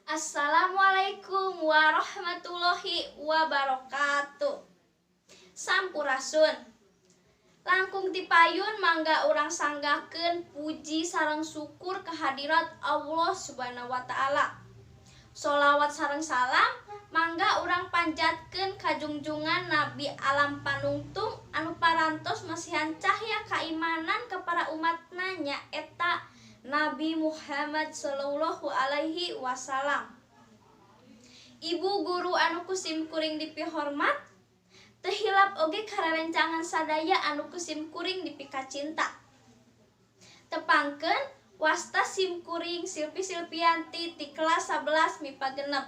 Assalamualaikum warahmatullahi wabarakatuh. Sampurasun. Langkung tipayun mangga urang sanggakeun puji sareng syukur kehadirat Allah Subhanahu wa taala. Sholawat sareng salam mangga urang panjatkeun ka junjungan Nabi alam panungtung anu parantos masihan cahya keimanan ka para umatna nyaeta Nabi Muhammad sallallahu alaihi wasallam. Ibu guru anu kusim kuring dipihormat, teu hilap oge kararencangan sadaya anu kusim kuring dipikacinta. Tepangkeun wasta sim kuring Silpi Silpianti ti kelas 11 MIPA genep.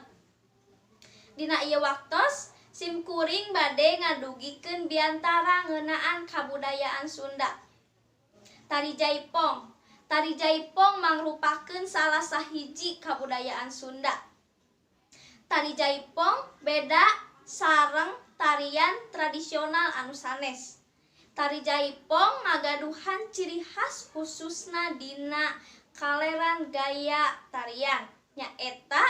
Dina ieu waktos sim kuring bade ngadugikeun biantara ngeunaan kabudayaan Sunda. Tari Jaipong. Tari Jaipong mangrupakeun salah sahiji kabudayaan Sunda. Tari Jaipong beda sareng tarian tradisional anu sanes. Tari Jaipong ngagaduhan ciri khas khususna dina kaleran gaya tarian nyaeta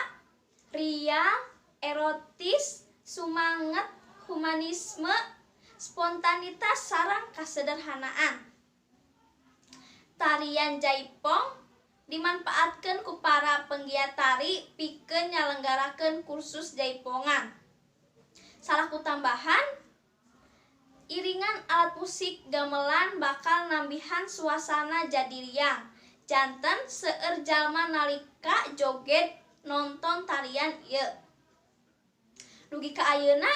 riang, erotis, sumanget, humanisme, spontanitas sareng kasederhanaan. Tarian Jaipong dimanfaatkeun ku para penggiat tari pikeun nyalenggarakeun kursus jaipongan. Salaku tambahan, iringan alat musik gamelan bakal nambihan suasana jadi riang. Janten seueur jalma nalika joget nonton tarian ieu. Dugi ka ayeuna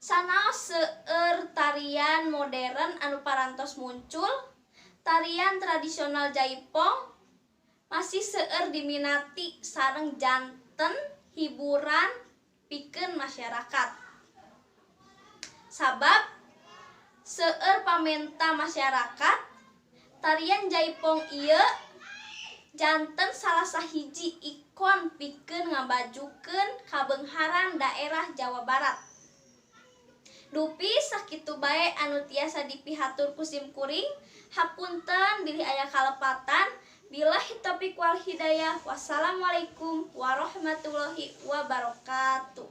sanaos seueur tarian modern anu parantos muncul, tarian tradisional Jaipong masih seueur diminati sareng janten hiburan pikeun masyarakat. Sabab seueur pamenta masyarakat, tarian Jaipong ieu janten salah sahiji ikon pikeun ngabajukeun kabeungharan daerah Jawa Barat. Dupi sakitu bae anu tiasa dipihatur kusim kuring, hapunten bilih aya kalepatan. Billahi taufiq wal hidayah. Wassalamualaikum warahmatullahi wabarakatuh.